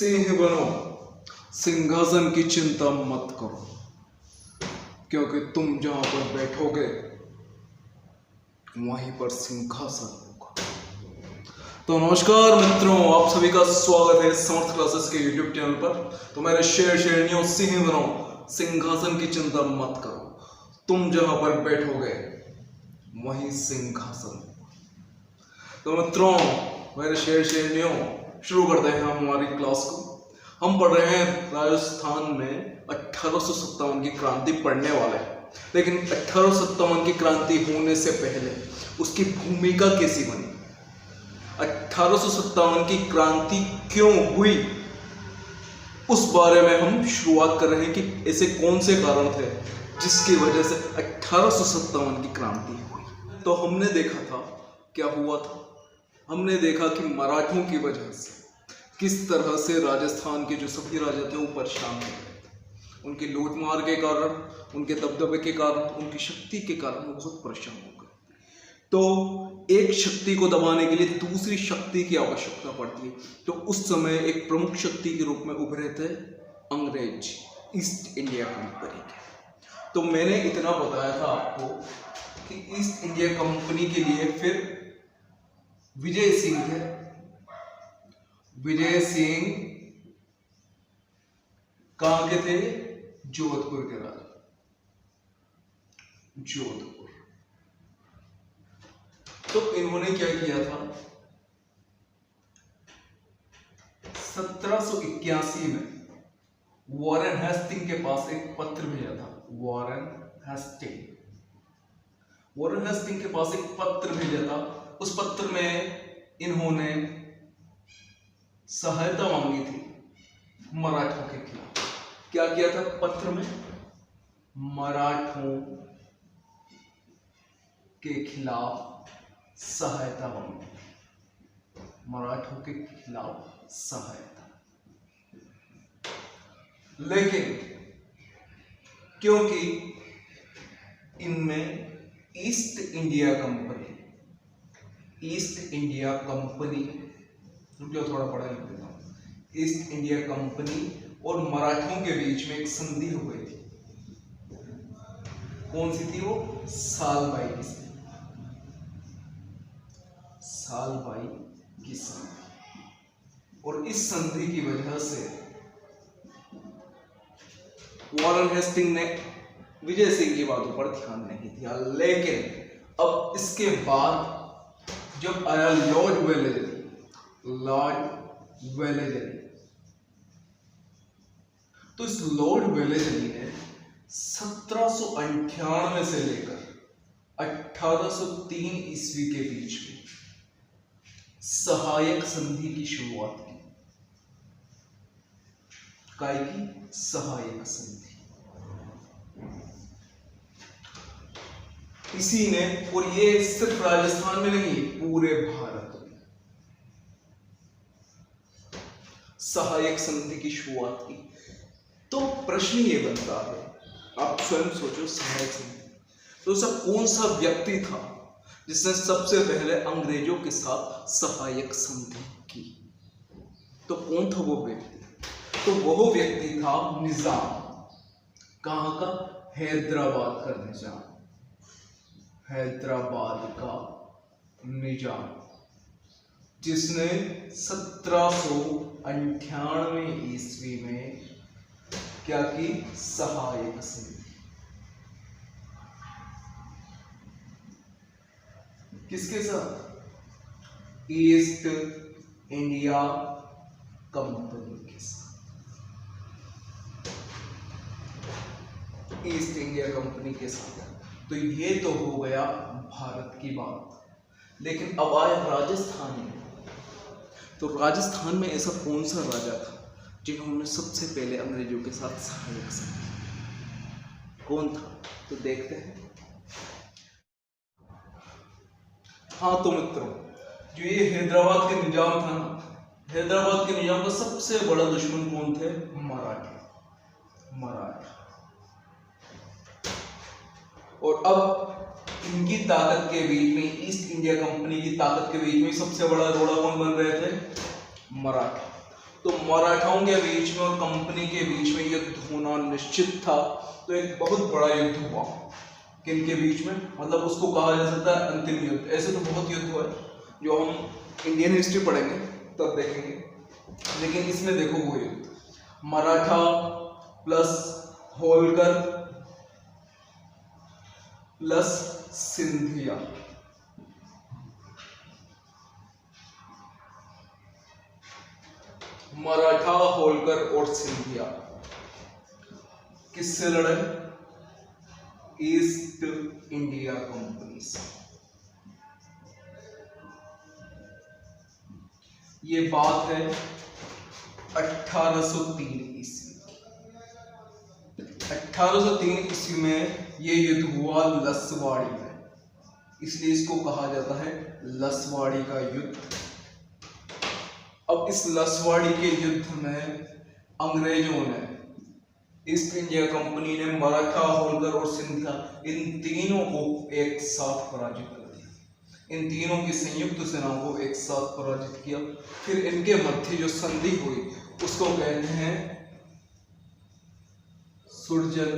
सिंह बनो, सिंहासन की चिंता मत करो, क्योंकि तुम जहां पर बैठोगे वहीं पर सिंहासन होगा। तो नमस्कार मित्रों, आप सभी का स्वागत है समर्थ क्लासेस के YouTube चैनल पर। तो मेरे शेरनियों, सिंह बनो, सिंहासन की चिंता मत करो, तुम जहां पर बैठोगे वहीं सिंहासन होगा। तो मित्रों, मेरे शेरनियों, शुरू करते हैं हम हमारी क्लास को। हम पढ़ रहे हैं राजस्थान में 1857 की क्रांति पढ़ने वाले हैं, लेकिन 1857 की क्रांति होने से पहले उसकी भूमिका कैसी बनी, 1857 की क्रांति क्यों हुई, उस बारे में हम शुरुआत कर रहे हैं कि ऐसे कौन से कारण थे जिसकी वजह से 1857 की क्रांति हुई। तो हमने देखा था क्या हुआ था। हमने देखा कि मराठों की वजह से किस तरह से राजस्थान के जो सभी राजा थे वो परेशान हो गए थे। उनकी लूटमार के कारण, उनके दबदबे के कारण, उनकी शक्ति के कारण वो बहुत परेशान हो गए। तो एक शक्ति को दबाने के लिए दूसरी शक्ति की आवश्यकता पड़ती है। तो उस समय एक प्रमुख शक्ति के रूप में उभरे थे अंग्रेज, ईस्ट इंडिया कंपनी के। तो मैंने इतना बताया था आपको कि ईस्ट इंडिया कंपनी के लिए फिर विजय सिंह थे। विजय सिंह कहां के थे? जोधपुर के राजा, जोधपुर। तो इन्होंने क्या किया था, 1781 में वॉरेन हेस्टिंग के पास एक पत्र भेजा था। वॉरेन हेस्टिंग के पास एक पत्र भेजा था। उस पत्र में इन्होंने सहायता मांगी थी मराठों के खिलाफ। क्या किया था पत्र में? मराठों के खिलाफ सहायता मांगी, मराठों के खिलाफ सहायता। लेकिन क्योंकि इनमें ईस्ट इंडिया कंपनी जो थोड़ा पढ़ा लिख देता हूं, ईस्ट इंडिया कंपनी और मराठों के बीच में एक संधि हो गई थी। कौन सी थी वो? सालबाई की संधि। सालबाई की संधि। और इस संधि की वजह से वॉरेन हेस्टिंग ने विजय सिंह की बातों पर ध्यान नहीं दिया। लेकिन अब इसके बाद जब आया लॉर्ड वेलेजली, तो इस लॉर्ड वेलेजली ने 1798 से लेकर 1803 ईस्वी के बीच में सहायक संधि की शुरुआत की। काय की? सहायक संधि। इसी ने, और ये सिर्फ राजस्थान में नहीं, पूरे भारत में सहायक संधि की शुरुआत की। तो प्रश्न ये बनता है, आप स्वयं सोचो, सहायक संधि तो सब कौन सा व्यक्ति था जिसने सबसे पहले अंग्रेजों के साथ सहायक संधि की? तो कौन था वो व्यक्ति? तो वो व्यक्ति था निजाम। कहां का? हैदराबाद का निजाम। हैदराबाद का निजाम, जिसने 1798 ईस्वी में क्या की? सहायक संधि। किसके साथ? ईस्ट इंडिया कंपनी के साथ। ईस्ट इंडिया कंपनी के साथ। तो ये तो हो गया भारत की बात। लेकिन अब आए राजस्थान में। तो राजस्थान में ऐसा कौन सा राजा था जिन्होंने सबसे पहले अंग्रेजों के साथ सहायक संधि? कौन था? तो देखते हैं। हाँ तो मित्रों, जो ये हैदराबाद के निजाम था ना, हैदराबाद के निजाम का सबसे बड़ा दुश्मन कौन थे? मराठा। और अब इनकी ताकत के बीच में, ईस्ट इंडिया कंपनी की ताकत के बीच में सबसे बड़ा रोड़ा कौन बन रहे थे? मराठा। तो मराठाओं के बीच में और कंपनी के बीच में युद्ध होना निश्चित था। तो एक बहुत बड़ा युद्ध हुआ किनके बीच में, मतलब उसको कहा जा सकता है अंतिम युद्ध। ऐसे तो बहुत युद्ध हुआ है जो हम इंडियन हिस्ट्री पढ़ेंगे तब देखेंगे, लेकिन इसमें देखो वो युद्ध मराठा प्लस होलकर प्लस सिंधिया। मराठा, होलकर और सिंधिया किससे लड़े? ईस्ट इंडिया कंपनी से। ये बात है 1803 ईस्वी। 1803 ईस्वी में ये युद्ध हुआ लसवाड़ी में, इसलिए इसको कहा जाता है लसवाड़ी का युद्ध। अब इस लसवाड़ी के युद्ध में अंग्रेजों ने, ईस्ट इंडिया कंपनी ने मराठा, होलकर और सिंधिया इन तीनों को एक साथ पराजित कर दिया। इन तीनों की संयुक्त सेनाओं को एक साथ पराजित किया। फिर इनके मध्य जो संधि हुई उसको कहते हैं सुरजन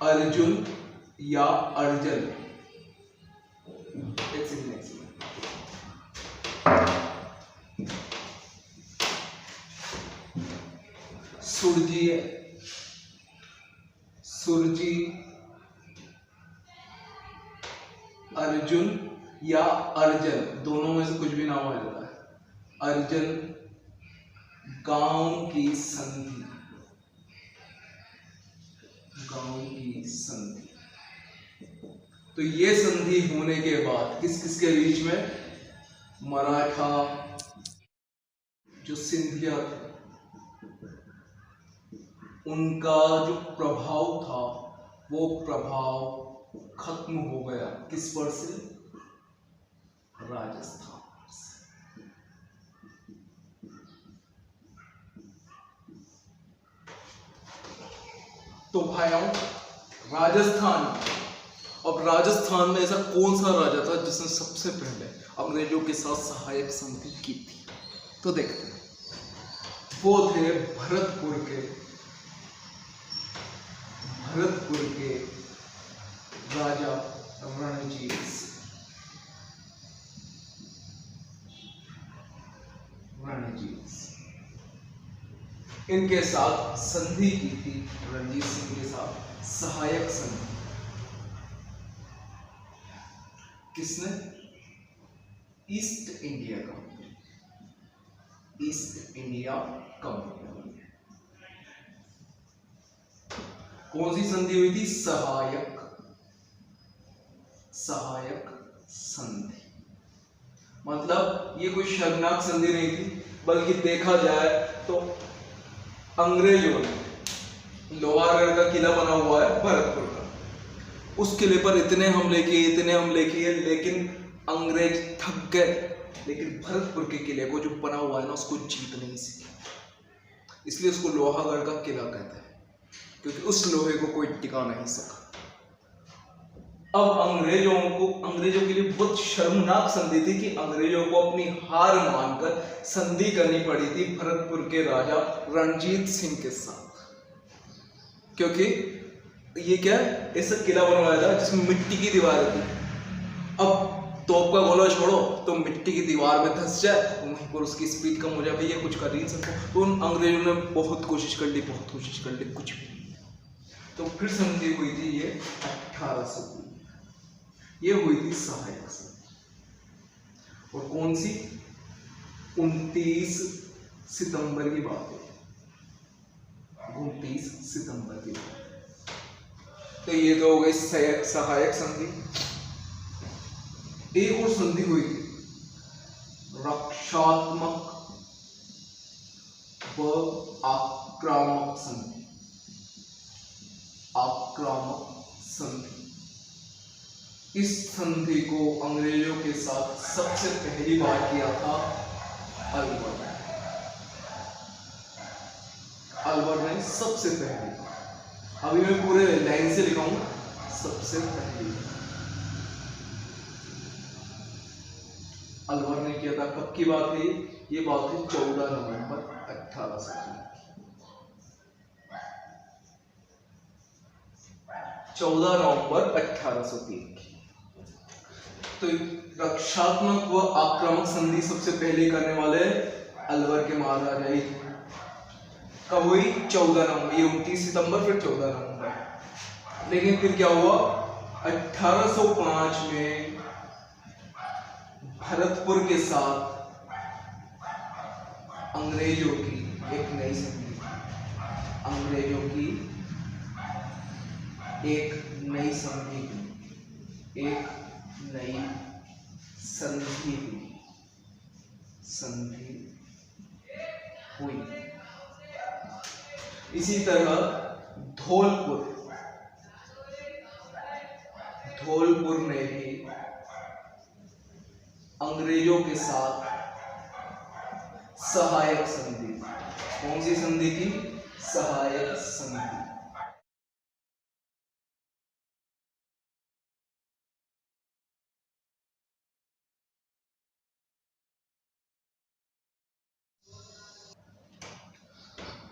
अर्जुन या अर्जन। सुरजी अर्जुन या अर्जन, दोनों में से कुछ भी नाम आ जाता है। अर्जन गांव की संधि, गांव की संधि। तो ये संधि होने के बाद किस किस के बीच में? मराठा, जो सिंधिया थे, उनका जो प्रभाव था वो प्रभाव खत्म हो गया। किस पर से? राजस्थान से। तो भाइयों राजस्थान, अब राजस्थान में ऐसा कौन सा राजा था जिसने सबसे पहले अंग्रेजों के साथ सहायक संधि की थी? तो देखते हैं, वो थे भरतपुर के राजा रणजीत सिंह। इनके साथ संधि की थी, रणजीत सिंह के साथ सहायक संधि। किसने? East India company. East India company. कौन सी संधि हुई थी? सहायक संधि। मतलब ये कोई शर्मनाक संधि नहीं थी, बल्कि देखा जाए तो अंग्रेजों ने, लोहागढ़ का किला बना हुआ है भरतपुर का, उस किले पर इतने हमले किए, लेकिन अंग्रेज थक गए। लेकिन भरतपुर के किले को जो बना हुआ है ना, उसको जीत नहीं सके। इसलिए उसको लोहागढ़ का किला कहते हैं, क्योंकि उस लोहे को कोई टिका नहीं सका। अब अंग्रेजों के लिए बहुत शर्मनाक संधि थी कि अंग्रेजों को अपनी हार मानकर संधि करनी पड़ी थी भरतपुर के राजा रणजीत सिंह के साथ। क्योंकि ये क्या ऐसा किला बनवाया था जिसमें मिट्टी की दीवार थी। अब तोप का गोला छोड़ो तो मिट्टी की दीवार में धंस जाए, वहीं पर उसकी स्पीड कम हो जाए, भैया कुछ कर नहीं सकते। तो उन अंग्रेजों ने बहुत कोशिश कर ली, कुछ भी। तो फिर संधि हुई थी ये 1803। ये हुई थी सहायक संधि। और कौन सी? 29 सितंबर की बात है। 29 सितंबर की बात। तो ये तो हो गई सहायक संधि। एक और संधि हुई थी रक्षात्मक व आक्रामक संधि। इस संधि को अंग्रेजों के साथ सबसे पहली बार किया था अलवर ने सबसे पहली। अभी मैं पूरे लाइन से लिखाऊंगा, सबसे पहली अलवर ने किया था। कब की बात है, ये बात है 14 नवंबर 1803 की। 14 नवंबर 1803 की। तो रक्षात्मक व आक्रामक संधि सबसे पहले करने वाले अलवर के महाराजा ही। कब हुई? 14 नवंबर, ये 29 सितंबर, फिर 14 नवंबर। लेकिन फिर क्या हुआ? 1805 में भरतपुर के साथ अंग्रेजों की एक नई संधि, अंग्रेजों की एक नई संधि, एक नई संधि हुई। इसी तरह धौलपुर में भी अंग्रेजों के साथ सहायक संधि। कौन सी संधि की? सहायक संधि।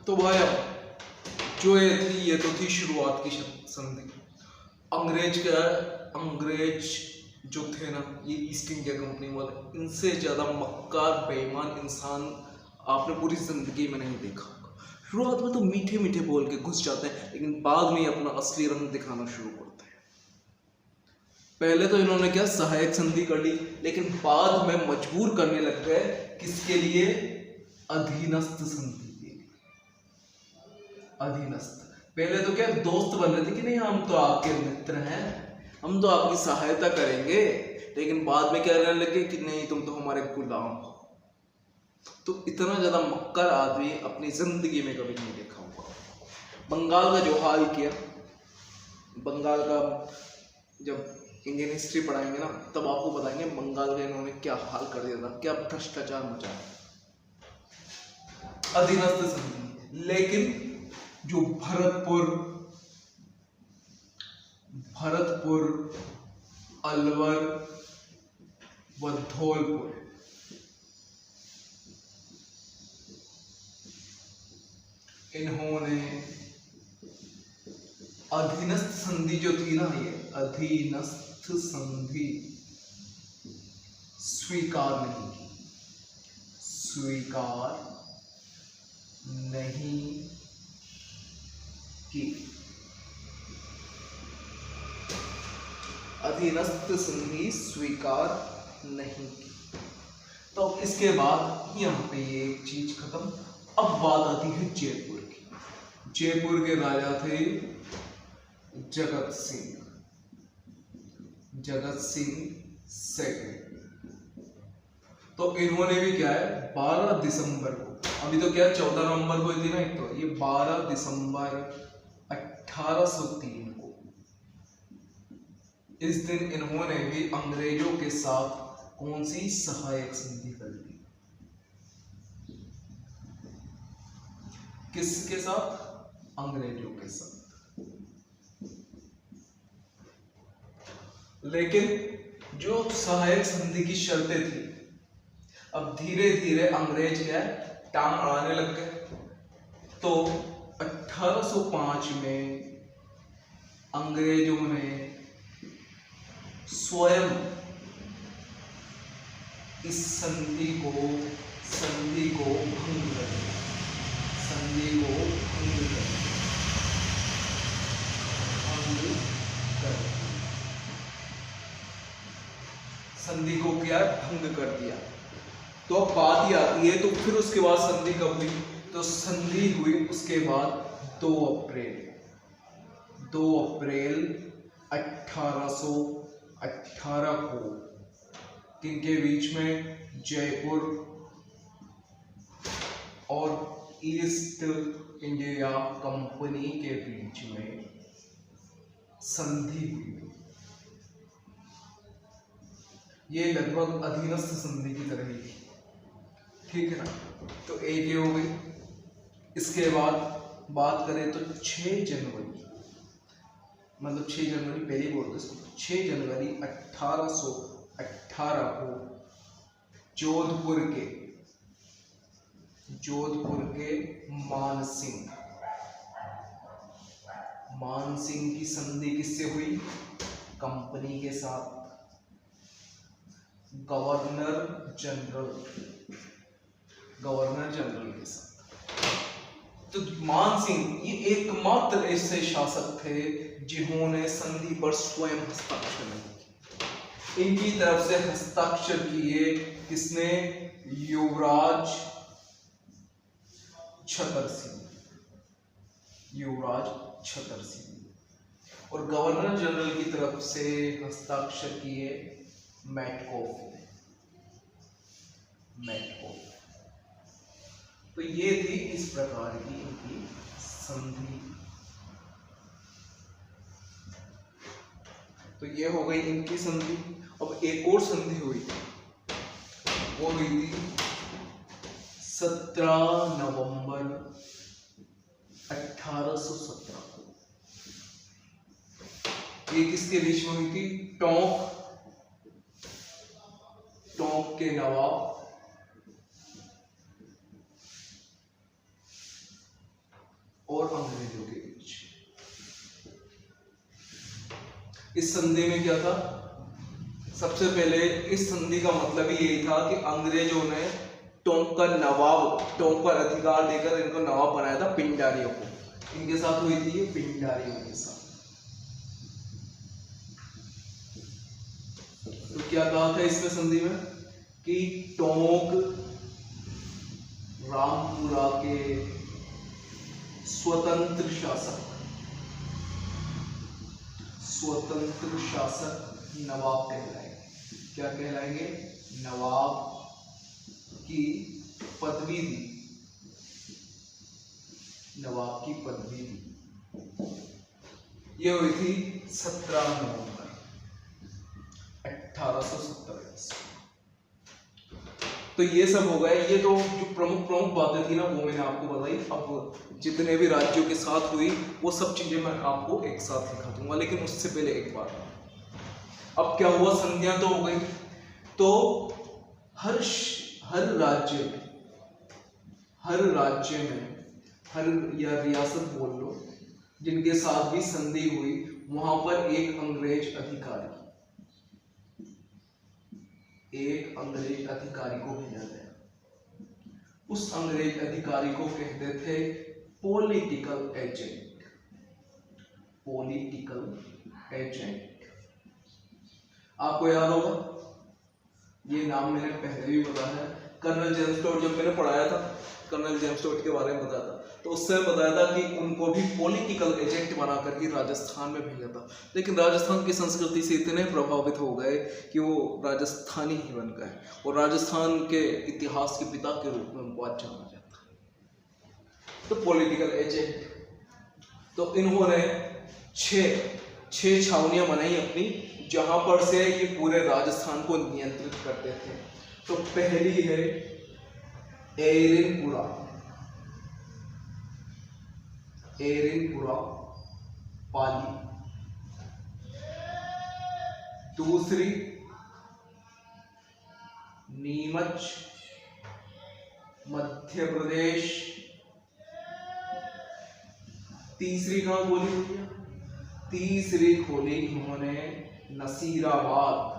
तो भाई जो ये तो थी शुरुआत की संधि। अंग्रेज क्या है? अंग्रेज जो थे ना, ये ईस्ट इंडिया कंपनी वाले, इनसे ज्यादा मक्कार बेईमान इंसान आपने पूरी जिंदगी में नहीं देखा होगा। शुरुआत में तो मीठे मीठे बोल के घुस जाते हैं, लेकिन बाद में अपना असली रंग दिखाना शुरू करते हैं। पहले तो इन्होंने क्या सहायक संधि कर ली, लेकिन बाद में मजबूर करने लग गए। किसके लिए? अधीनस्थ संधि के लिए। अधीनस्थ। पहले तो क्या दोस्त बन रहे थे कि नहीं हम तो आपके मित्र हैं, हम तो आपकी सहायता करेंगे, लेकिन बाद में क्या कहने लगे कि नहीं तुम तो हमारे गुलाम हो। तो इतना ज्यादा मक्कार आदमी अपनी जिंदगी में कभी नहीं देखा होगा। बंगाल का जो हाल किया, बंगाल का जब इंडियन हिस्ट्री पढ़ाएंगे ना, तब आपको बताएंगे बंगाल का इन्होंने क्या हाल कर दिया था, क्या भ्रष्टाचार मचाया। अधीनस्थ संधि। लेकिन जो भरतपुर, अलवर व धौलपुर, इन्होंने अधीनस्थ संधि जो थी ना, ये अधीनस्थ संधि स्वीकार नहीं की। अधीनस्थ संधि स्वीकार नहीं की। तो इसके बाद यहाँ पे ये एक चीज खत्म। अब बात आती है जयपुर की। जयपुर के राजा थे जगत सिंह सेकंड। तो इन्होंने भी क्या है 12 दिसंबर को, अभी तो क्या 14 नवंबर को थी ना, एक तो ये 12 दिसंबर 1803 को, इस दिन इन्होंने भी अंग्रेजों के साथ कौन सी सहायक संधि कर दी? किसके साथ? अंग्रेजों के साथ। लेकिन जो सहायक संधि की शर्तें थी, अब धीरे धीरे अंग्रेज क्या टांग अड़ाने लग गए। तो 1805 में अंग्रेजों ने स्वयं इस संधि को भंग कर दिया। संधि को क्या भंग कर दिया। तो अब बात ही आती है, तो फिर उसके बाद संधि कब हुई? तो संधि हुई उसके बाद 2 अप्रैल 1818 को। किनके बीच में? जयपुर और ईस्ट इंडिया कंपनी के बीच में संधि हुई। ये लगभग अधीनस्थ संधि की तरह ही थी, ठीक है ना। तो एक ये हो गई। इसके बाद बात करें तो 6 जनवरी, मतलब 6 जनवरी पहले बोलते इसको, 6 जनवरी 1818 को जोधपुर के मानसिंह की संधि किससे हुई? कंपनी के साथ। गवर्नर जनरल के साथ। तो मानसिंह ये एकमात्र ऐसे शासक थे जिन्होंने संधि पर स्वयं हस्ताक्षर नहीं किए। इनकी तरफ से हस्ताक्षर किए किसने? युवराज छतर सिंह। और गवर्नर जनरल की तरफ से हस्ताक्षर किए मैटकॉफ। तो ये थी इस प्रकार की इनकी संधि। तो ये हो गई इनकी संधि। अब एक और संधि हुई, वो हुई थी 17 नवंबर 1817 को। ये किसके बीच में हुई थी? टोंक के नवाब और अंग्रेजों के बीच। इस संधि में क्या था? सबसे पहले इस संधि का मतलब ही यही था कि अंग्रेजों ने टोंक पर अधिकार देकर इनको नवाब बनाया था पिंडारियों को। इनके साथ हुई थी ये पिंडारियों के साथ। तो क्या कहा था इसमें संधि में कि टोंक रामपुरा के स्वतंत्र शासक नवाब कहलाएंगे। क्या कहलाएंगे? नवाब की पदवी दी। ये हुई थी 17 नवंबर 1817। तो ये सब हो गए। ये तो जो प्रमुख बातें थी ना वो मैंने आपको बताई। अब जितने भी राज्यों के साथ हुई वो सब चीजें मैं आपको एक साथ दिखा दूंगा, लेकिन उससे पहले एक बात। अब क्या हुआ? संधियां तो हो गई। तो हर राज्य में या रियासत बोल लो जिनके साथ भी संधि हुई, वहां पर एक अंग्रेज अधिकारी को भेजा गया। उस अंग्रेज अधिकारी को कहते थे पॉलिटिकल एजेंट। आपको याद होगा, ये नाम मैंने पहले भी बताया है। कर्नल जेम्स टोड जब मैंने पढ़ाया था, कर्नल जेम्स टोड के बारे में बताया था, तो उससे बताया था कि उनको भी पॉलिटिकल एजेंट बनाकर ही राजस्थान में भेजा था। लेकिन राजस्थान की संस्कृति से इतने प्रभावित हो गए कि वो राजस्थानी ही बन गए और राजस्थान के इतिहास के पिता के रूप में उनको आज जाना जाता है। तो पॉलिटिकल एजेंट, तो इन्होंने छह छावनियां बनाई अपनी, जहां पर से ये पूरे राजस्थान को नियंत्रित करते थे। तो पहली है एरिनपुरा पाली। दूसरी नीमच मध्य प्रदेश। तीसरी कहां बोली हुई है? तीसरी खोली इन्होंने नसीराबाद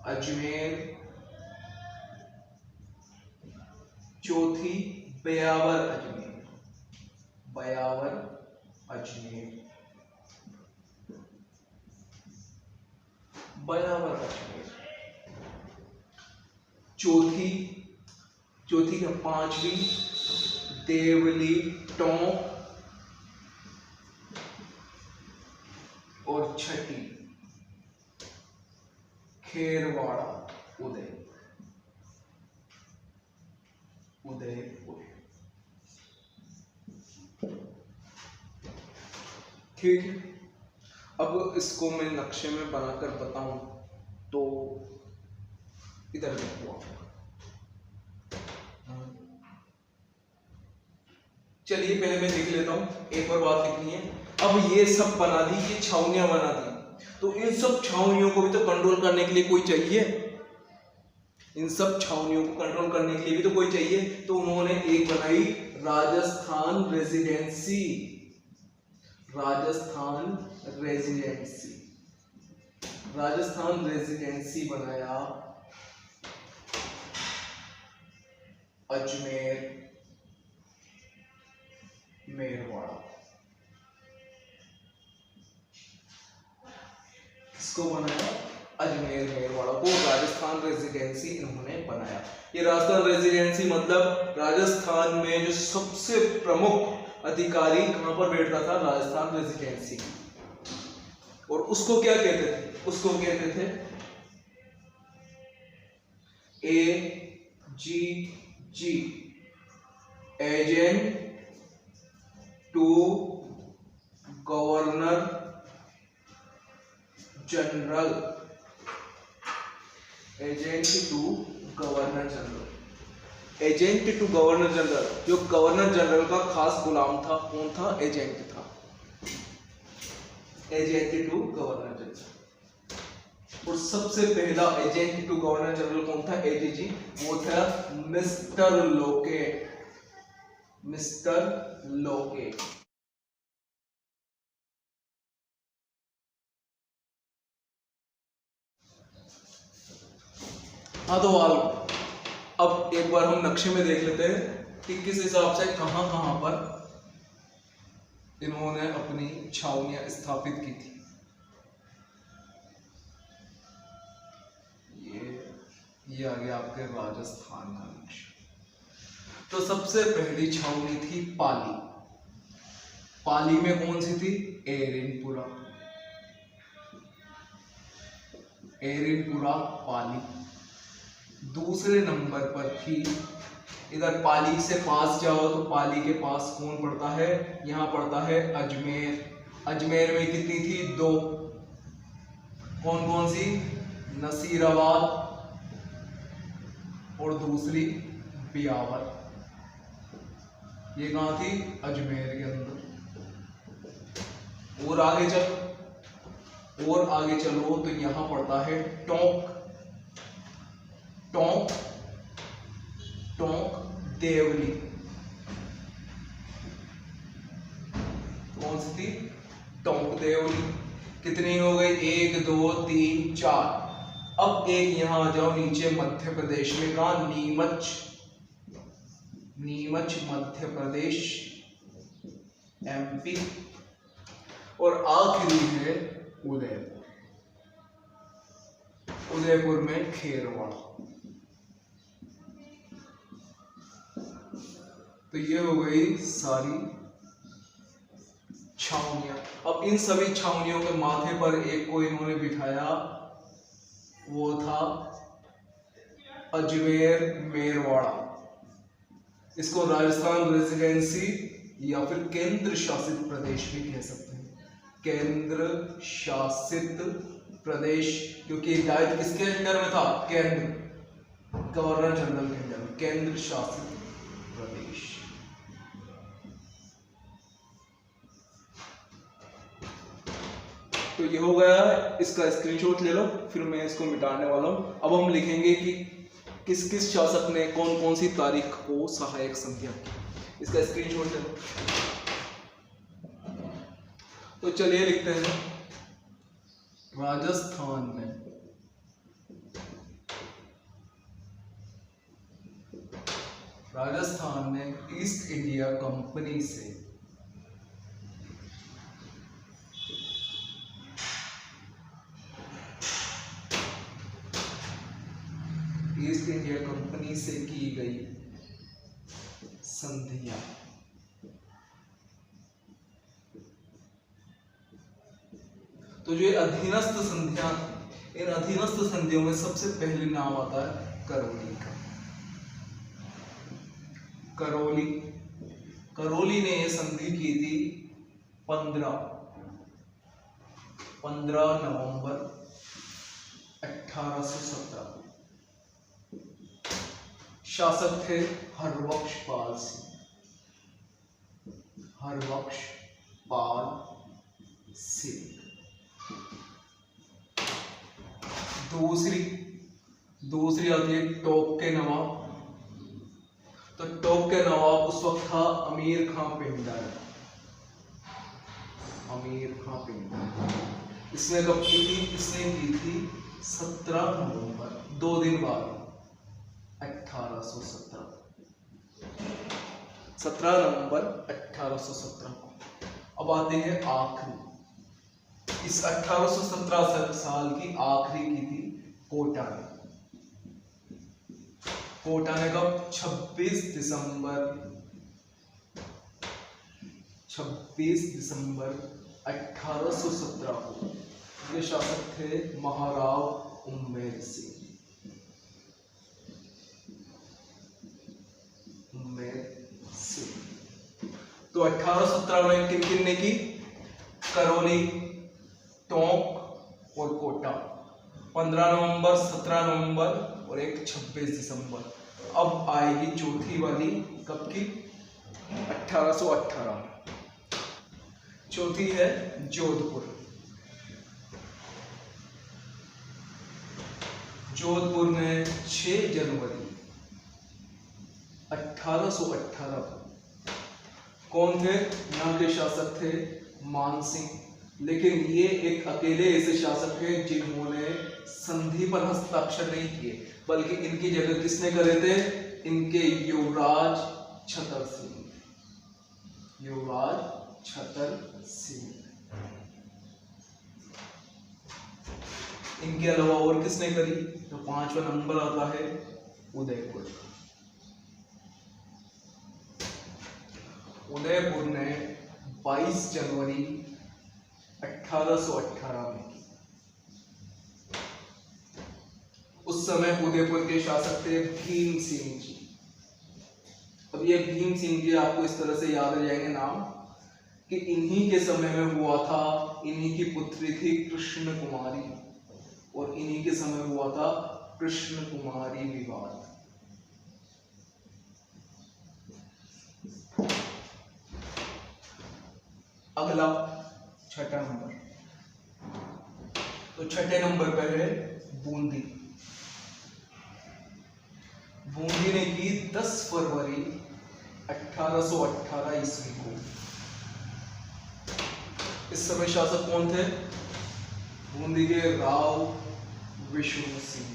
अजमेर। चौथी ब्यावर अजमेर। चौथी क्या? पांचवी देवली टोंक। और छठी खेरवाड़ा उदयपुर। ठीक है, अब इसको मैं नक्शे में बनाकर बताऊं तो इधर देखो आप। चलिए पहले मैं लिख लेता हूं, एक और बात लिखनी है। अब ये सब बना दी, ये छावनियां बना दी, तो तो इन सब छावनियों को भी तो कंट्रोल करने के लिए कोई चाहिए, इन सब छावनियों को कंट्रोल करने के लिए भी तो कोई चाहिए। तो उन्होंने एक बनाई Rajasthan residency, Rajasthan residency, Rajasthan residency बनाया अजमेर मेरवाड़ा। किसको बनाया? अजमेर मेरवाड़ा को राजस्थान रेजिडेंसी इन्होंने बनाया। ये राजस्थान रेजिडेंसी मतलब राजस्थान में जो सबसे प्रमुख अधिकारी कहां पर बैठता था? राजस्थान रेजिडेंसी। और उसको क्या कहते थे? उसको कहते थे AGG, agent to governor general, agent to governor general, agent to governor general. जो गवर्नर जनरल का खास गुलाम था, कौन था? एजेंट था, एजेंट टू गवर्नर जनरल। और सबसे पहला एजेंट टू गवर्नर जनरल कौन था? AGG, वो था मिस्टर लोकेट, मिस्टर लोकेट। हाँ तो अब एक बार हम नक्शे में देख लेते हैं कि किस हिसाब से कहां कहां पर इन्होंने अपनी छावनियां स्थापित की थी। ये आ गया आपके राजस्थान का नक्शा। तो सबसे पहली छावनी थी पाली। पाली में कौन सी थी? एरिनपुरा, एरिनपुरा पाली। दूसरे नंबर पर थी, इधर पाली से पास जाओ तो पाली के पास कौन पड़ता है? यहां पड़ता है अजमेर। अजमेर में कितनी थी? 2। कौन कौन सी? नसीराबाद और दूसरी ब्यावर। ये कहां थी? अजमेर के अंदर। और आगे चलो तो यहां पड़ता है टोंक, टोंक, टोंक देवली। कौन सी थी? टोंक देवली। कितनी हो गई? 1 2 3 4। अब एक यहां आ जाओ नीचे मध्य प्रदेश में, कहा? नीमच, नीमच मध्य प्रदेश MP। और आखिरी है उदयपुर, उदयपुर में खेरवाड़ा। तो ये हो गई सारी छावनियां। अब इन सभी छावनियों के माथे पर एक को इन्होंने बिठाया, वो था अजमेर मेरवाड़ा। इसको राजस्थान रेजिडेंसी या फिर केंद्र शासित प्रदेश भी कह सकते हैं, केंद्र शासित प्रदेश, क्योंकि दायित्व किसके अंडर में था? केंद्र, गवर्नर जनरल के अंडर में, केंद्र शासित प्रदेश। तो ये हो गया, इसका स्क्रीनशॉट ले लो, फिर मैं इसको मिटाने वाला हूं। अब हम लिखेंगे कि किस किस शासक ने कौन कौन सी तारीख को सहायक संध्या की। इसका स्क्रीनशॉट ले लो। तो चलिए लिखते हैं, राजस्थान में ईस्ट इंडिया कंपनी से ईस्ट इंडिया कंपनी से की गई संधियां। तो जो अधीनस्थ संधियां, इन अधीनस्थ संधियों में सबसे पहले नाम आता है करौली का। करौली, करौली ने यह संधि की थी 15 नवंबर 1817। शासक थे हरबख्श पाल सिंह, हरबख्श पाल सिंह। दूसरी आती है टोक के नवाब। तो टोक के नवाब उस वक्त था अमीर खां पिंडर। इसने कब की थी? इसने की थी 17 नवंबर, 2 दिन बाद, 1817, 17 नवंबर 1817 को। अब आते हैं आखिरी, इस 1817 साल की आखिरी की थी कोटा ने। कोटा ने कब? 26 दिसंबर 1817 को। ये शासक थे महाराव उम्मेद सिंह। तो 1817 में किन किन ने की? करौली, टोंक और कोटा। 15 नवंबर, 17 नवंबर और एक 26 दिसंबर। अब आएगी चौथी वाली, कब की? 1818 में। चौथी है जोधपुर। जोधपुर में 6 जनवरी 1818 को। कौन थे? यहाँ के शासक थे मान सिंह। लेकिन ये एक अकेले ऐसे शासक थे जिन्होंने संधि पर हस्ताक्षर नहीं किए, बल्कि इनकी जगह किसने करे थे? इनके युवराज छतर सिंह। इनके अलावा और किसने करी? तो 5वां नंबर आता है उदयपुर। उदयपुर ने 22 जनवरी 1818 में की। उस समय उदयपुर के शासक थे भीम सिंह जी। अब ये भीम सिंह जी आपको इस तरह से याद रह जाएंगे नाम, कि इन्हीं के समय में हुआ था, इन्हीं की पुत्री थी कृष्ण कुमारी, और इन्हीं के समय हुआ था कृष्ण कुमारी विवाद। अगला 6ठा नंबर, तो 6ठे नंबर पर है बूंदी। बूंदी ने की 10 फरवरी 1818 ईस्वी को। इस समय शासक कौन थे? बूंदी के राव विष्णु सिंह।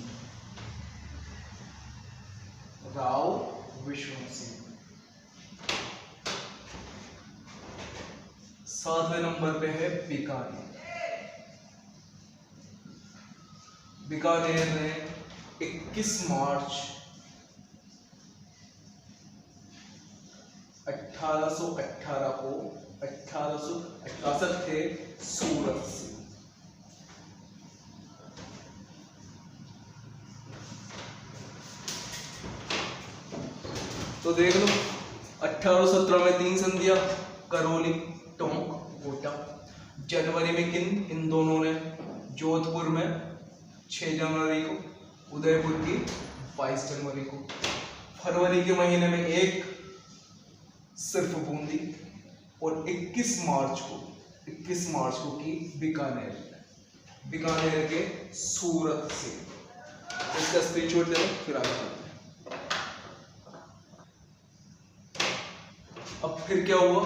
7वें नंबर पे है बीकानेर। बीकानेर ने 21 मार्च 1818 को 1868 थे सूरत से। तो देख लो 1817 में 3 संधियां, करौली, टोंक, कोटा। जनवरी में किन? इन दोनों ने। जोधपुर में 6 जनवरी को, उदयपुर की 22 जनवरी को। फरवरी के महीने में एक सिर्फ बूंदी, और 21 मार्च को की बीकानेर के सूरत से। इसका स्क्रीनशॉट ले लो, फिर आगे चलते हैं। अब फिर क्या हुआ?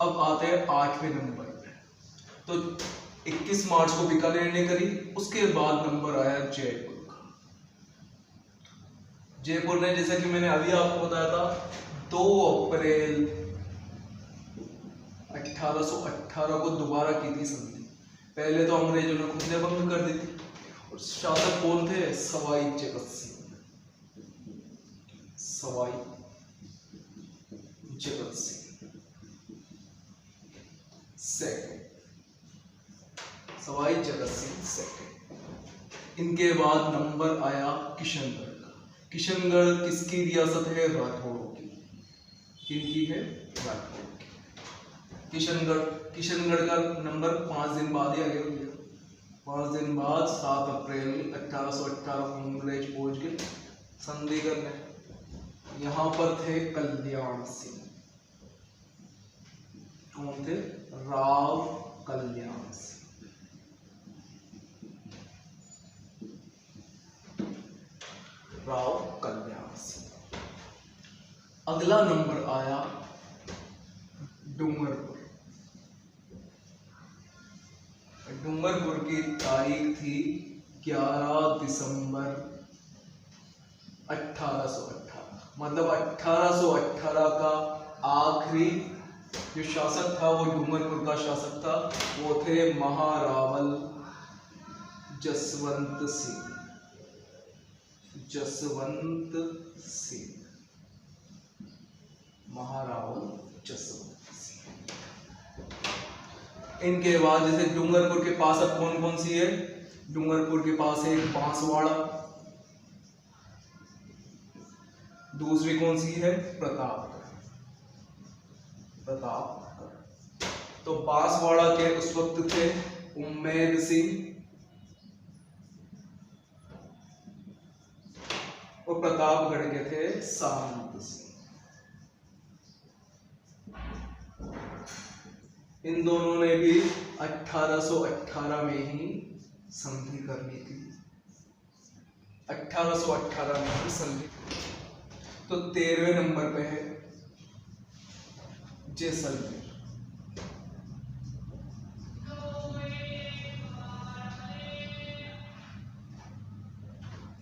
अब आते हैं 8वें नंबर पे। तो 21 मार्च को बीकानेर ने करी, उसके बाद नंबर आया जयपुर का। जयपुर ने, जैसा कि मैंने अभी आपको बताया था, 2 अप्रैल 1818 को दोबारा की थी संधि। पहले तो अंग्रेजों ने खुद ने भंग कर दी थी। और शासक कौन थे? सवाई जगत सिंह। सवाई जगत सिंह सेकंड। इनके बाद नंबर आया किशनगढ़ का। किशनगढ़ किसकी रियासत है? राठौड़ों की। किनकी है? राठौड़ की। किशनगढ़ का नंबर 5 दिन बाद ही आ गया। 5 दिन बाद 7 अप्रैल 1818 को अंग्रेज पहुंच गए संधि करने। यहाँ पर थे कल्याण सिंह। कौन थे? राव कल्याण सिंह। राव कल्याण सिंह। अगला नंबर आया डूंगरपुर। डूंगरपुर की तारीख थी 11 दिसंबर 1818। मतलब 1818 का आखिरी जो शासक था वो डूंगरपुर का शासक था, वो थे महारावल जसवंत सिंह। जसवंत सिंह, महारावल जसवंत सिंह। इनके बाद जैसे डूंगरपुर के पास अब कौन कौन सी है, डूंगरपुर के पास है बांसवाड़ा, दूसरी कौन सी है प्रतापगढ़। प्रतापगढ़। तो बांसवाड़ा के उस वक्त थे उम्मेद सिंह और प्रतापगढ़ के थे सामंत सिंह। इन दोनों ने भी 1818 में ही संधि कर ली थी। 1818 में ही संधि। तो 13वें नंबर पे है जैसलमेर।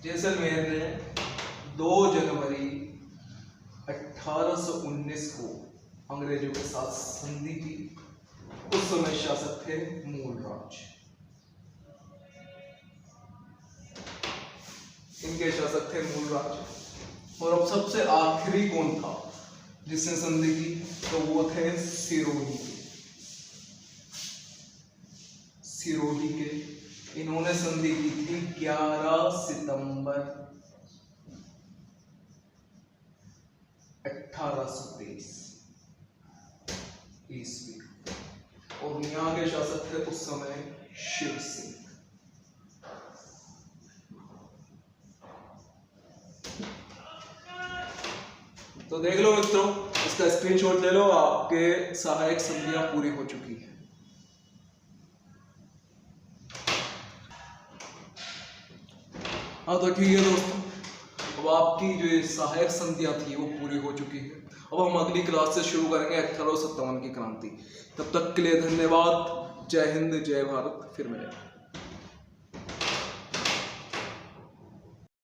जैसलमेर ने 2 जनवरी 1819 को अंग्रेजों के साथ संधि की। उस समय शासक थे मूलराज। इनके शासक थे मूलराज। और अब सबसे आखिरी कौन था जिसने संधि की, तो वो थे सिरोही के। सिरोही के इन्होंने संधि की थी 11 सितंबर 1823 ईस्वी। और यहाँ के शासक थे उस समय शिव सिंह। तो देख लो मित्रों, इसका स्क्रीनशॉट ले लो, आपके सहायक संधियां पूरी हो चुकी है। हाँ तो ठीक है दोस्तों, अब आपकी जो ये सहायक संधियां थी वो पूरी हो चुकी है। अब हम अगली क्लास से शुरू करेंगे 1857 की क्रांति। तब तक के लिए धन्यवाद। जय हिंद, जय भारत। फिर मिलेंगे।